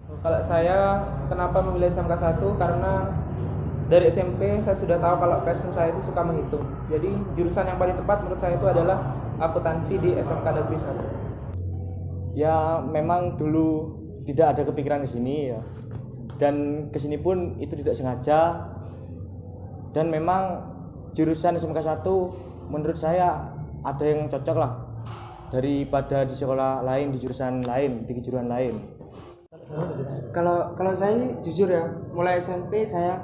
Kalau saya kenapa memilih SMK 1 karena dari SMP saya sudah tahu kalau passion saya itu suka menghitung. Jadi jurusan yang paling tepat menurut saya itu adalah akuntansi di SMK Negeri 1. Ya memang dulu tidak ada kepikiran ke sini ya. Dan kesini pun itu tidak sengaja. Dan memang jurusan SMK 1 menurut saya ada yang cocok lah daripada di sekolah lain, di jurusan lain, di kejuruan lain. Kalau saya jujur ya, mulai SMP saya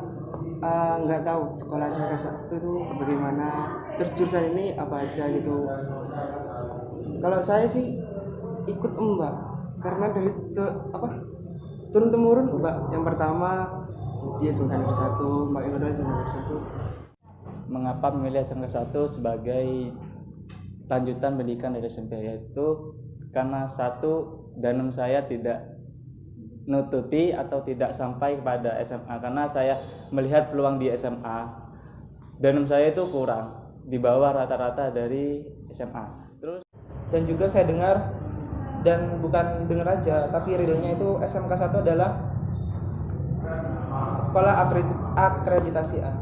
nggak tahu sekolah SMK 1 itu bagaimana, terus jurusan ini apa aja gitu. Kalau saya sih ikut Mbak, karena dari turun temurun Mbak. Yang pertama dia SMK Negeri 1, Mbak Indonesia SMK Negeri 1. Mengapa memilih SMK 1 sebagai lanjutan pendidikan dari SMP, yaitu karena satu, danem saya tidak nututi atau tidak sampai kepada SMA, karena saya melihat peluang di SMA, danem saya itu kurang di bawah rata-rata dari SMA. Terus Dan juga saya dengar, dan bukan dengar aja tapi realnya itu SMK 1 adalah sekolah akreditasi A.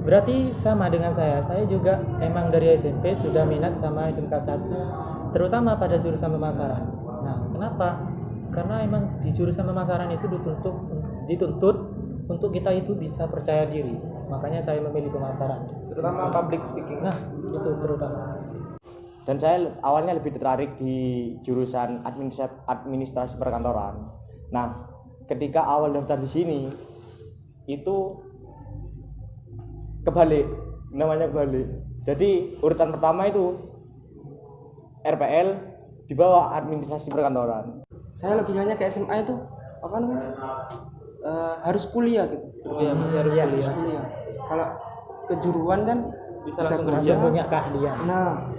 Berarti sama dengan saya juga emang dari SMP sudah minat sama SMK 1, terutama pada jurusan pemasaran. Nah, kenapa? Karena emang di jurusan pemasaran itu dituntut untuk kita itu bisa percaya diri. Makanya saya memilih pemasaran. Terutama public speaking. Nah, itu terutama. Dan saya awalnya lebih tertarik di jurusan administrasi perkantoran. Nah, ketika awal daftar di sini itu kebalik. Jadi urutan pertama itu RPL, di bawah administrasi perkantoran. Saya logikanya ke SMA itu apa namanya? Harus kuliah gitu. Ya, masih harus kuliah. Kalau kejuruan kan Bisa langsung kerja. Langsung punya keahlian. Nah,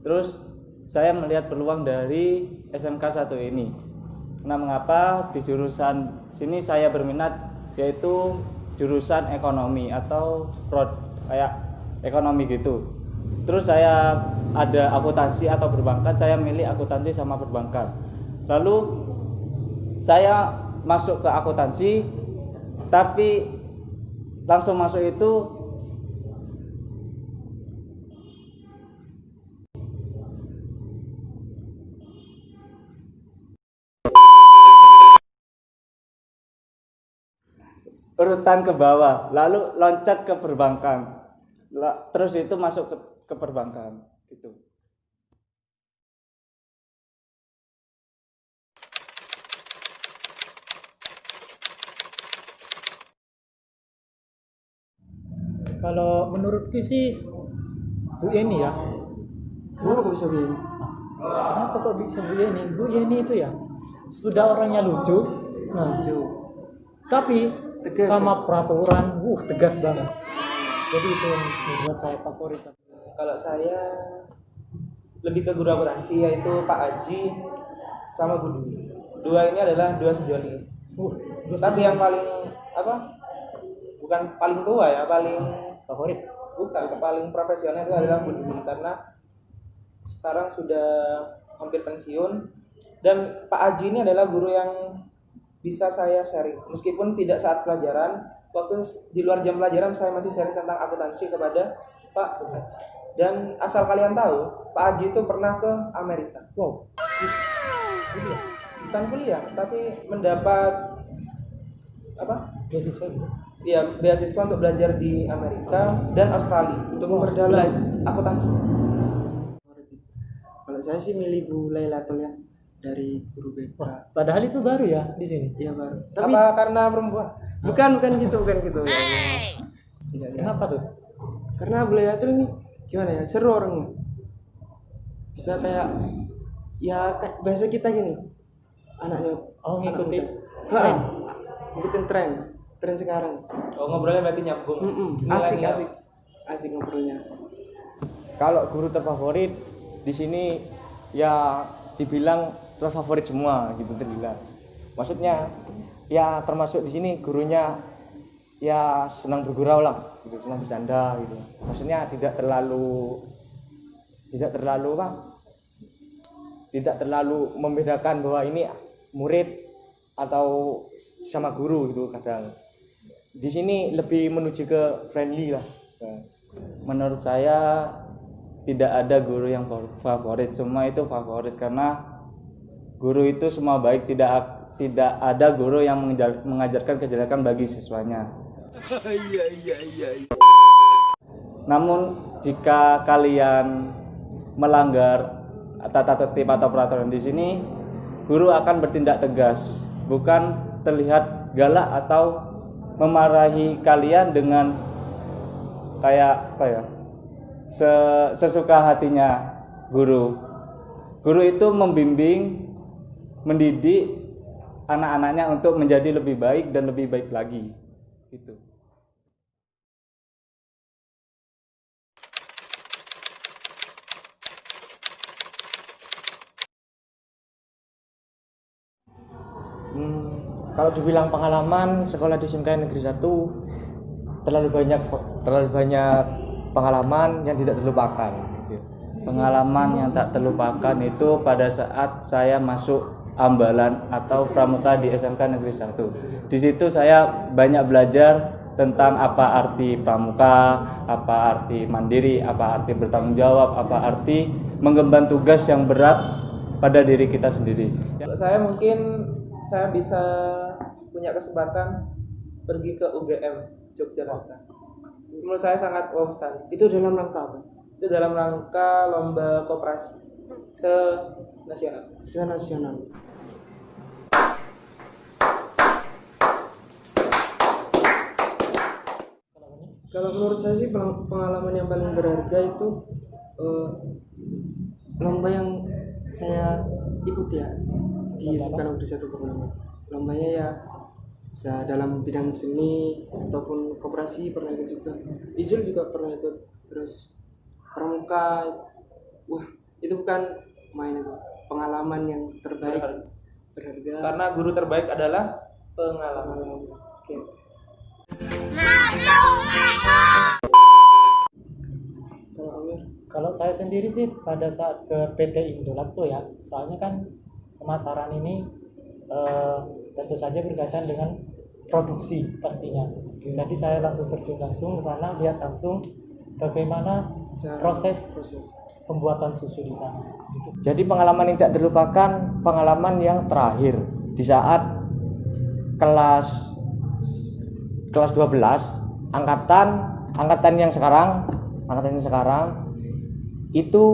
Terus saya melihat peluang dari SMK 1 ini. Nah, mengapa di jurusan sini saya berminat, yaitu jurusan ekonomi atau kayak ekonomi gitu. Terus saya ada akuntansi atau perbankan, saya milih akuntansi sama perbankan. Lalu saya masuk ke akuntansi, tapi langsung masuk itu urutan ke bawah, lalu loncat ke perbankan, terus itu masuk ke perbankan gitu. Kalau menurutku sih Bu Yeni ya. kenapa kok bisa begini? Kenapa kok bisa Bu Yeni? Bu Yeni itu ya sudah orangnya lucu, nah, tapi Tegas, sama peraturan, tegas banget. Jadi itu yang membuat saya favorit. Kalau saya lebih ke guru akuntansi, yaitu Pak Aji sama Bu Dwi. Dua ini adalah dua sejoli. Tapi yang paling bukan paling tua ya, paling Favorit. bukan paling profesional itu adalah Bu Dwi, karena sekarang sudah hampir pensiun. Dan Pak Aji ini adalah guru yang bisa saya sharing, meskipun tidak saat pelajaran. Waktu di luar jam pelajaran saya masih sharing tentang akuntansi kepada Pak Aji. Dan asal kalian tahu, Pak Aji itu pernah ke Amerika. Wow. Bukan kuliah, tapi mendapat Beasiswa gitu. ya beasiswa untuk belajar di Amerika dan Australia untuk memperdalam akuntansi. Kalau saya sih milih Bu Lailatul ya, dari guru BK. Padahal itu baru ya di sini. Iya baru. Tapi karena perempuan? bukan gitu. Ya. Iya. Kenapa tuh? Karena Bu Lailatul ini gimana ya, seru orangnya. Bisa kayak ya bahasa kita gini. Anaknya Ngikutin tren. Ngikutin tren sekarang. Oh, ngobrolnya berarti nyambung. Asik ngobrolnya. Kalau guru terfavorit di sini ya dibilang terfavorit semua gitu terbilang. Maksudnya ya termasuk di sini gurunya ya senang bergurau lah gitu, senang bercanda gitu. Maksudnya tidak terlalu membedakan bahwa ini murid atau sama guru gitu kadang. Di sini lebih menuju ke friendly lah. Nah, Menurut saya tidak ada guru yang favorit, semua itu favorit karena guru itu semua baik, tidak ada guru yang mengajarkan kejelekan bagi siswanya. Namun jika kalian melanggar tata tertib atau peraturan di sini, guru akan bertindak tegas, bukan terlihat galak atau memarahi kalian dengan kayak apa ya, sesuka hatinya guru. Guru itu membimbing, mendidik anak-anaknya untuk menjadi lebih baik dan lebih baik lagi gitu. Kalau dibilang pengalaman sekolah di SMK Negeri 1 terlalu banyak pengalaman yang tidak terlupakan. Pengalaman yang tak terlupakan itu pada saat saya masuk ambalan atau pramuka di SMK Negeri 1. Di situ saya banyak belajar tentang apa arti pramuka, apa arti mandiri, apa arti bertanggung jawab, apa arti mengemban tugas yang berat pada diri kita sendiri. Kalau saya mungkin saya bisa punya kesempatan pergi ke UGM Yogyakarta. Menurut saya sangat wow sekali. Itu dalam rangka apa? Itu dalam rangka lomba koperasi se-nasional. Senasional. Kalau menurut saya sih pengalaman yang paling berharga itu lomba yang saya ikut ya di SMK Negeri 1 Purbalingga. Lombanya ya bisa dalam bidang seni ataupun koperasi pernah ikut juga. Izul juga pernah ikut. Terus pramuka itu. Wah, itu bukan main, itu pengalaman yang terbaik, berharga. Karena guru terbaik adalah pengalaman. Oke. Kalau Amir, Kalau saya sendiri sih pada saat ke PT Indolab tuh ya, soalnya kan pemasaran ini tentu saja berkaitan dengan produksi pastinya. Jadi saya langsung terjun langsung ke sana, lihat langsung bagaimana proses pembuatan susu di sana. Gitu. Jadi pengalaman yang tidak terlupakan, pengalaman yang terakhir di saat kelas 12 angkatan yang sekarang itu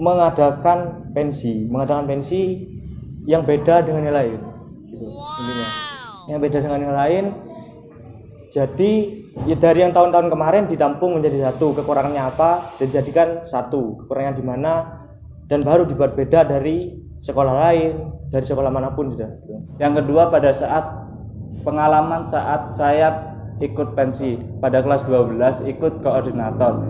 mengadakan pensi yang beda dengan yang lain gitu intinya. Yang beda dengan yang lain. Jadi ya dari yang tahun-tahun kemarin ditampung menjadi satu, kekurangannya apa dan dijadikan satu, kekurangan di mana, dan baru dibuat beda dari sekolah lain, dari sekolah manapun sudah. Yang kedua, pada saat pengalaman saat saya ikut pensi pada kelas 12, ikut koordinator.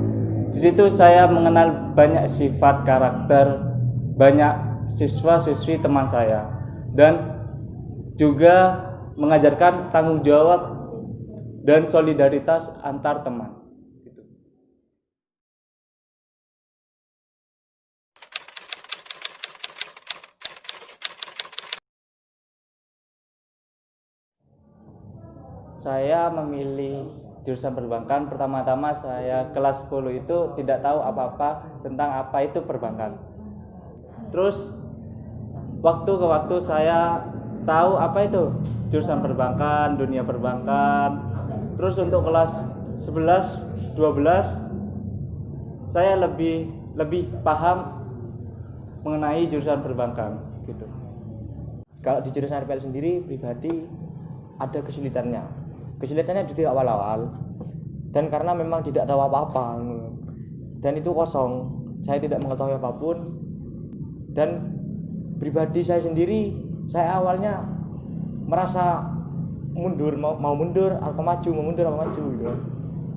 Di situ saya mengenal banyak sifat karakter banyak siswa-siswi teman saya, dan juga mengajarkan tanggung jawab dan solidaritas antar teman. Gitu. Saya memilih jurusan perbankan. Pertama-tama saya kelas 10 itu tidak tahu apa-apa tentang apa itu perbankan. Terus waktu ke waktu saya tahu apa itu jurusan perbankan, dunia perbankan. Terus untuk kelas 11, 12 saya lebih paham mengenai jurusan perbankan gitu. Kalau di jurusan RPL sendiri pribadi ada kesulitannya di awal-awal, dan karena memang tidak tahu apa-apa dan itu kosong, saya tidak mengetahui apapun. Dan pribadi saya sendiri, saya awalnya merasa mundur, mau mundur atau maju gitu.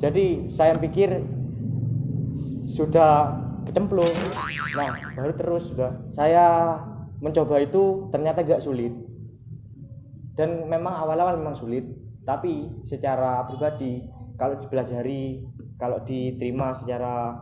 Jadi saya pikir sudah kecemplung, nah baru terus sudah saya mencoba itu ternyata gak sulit. Dan memang awal-awal memang sulit, tapi secara pribadi kalau dipelajari, kalau diterima secara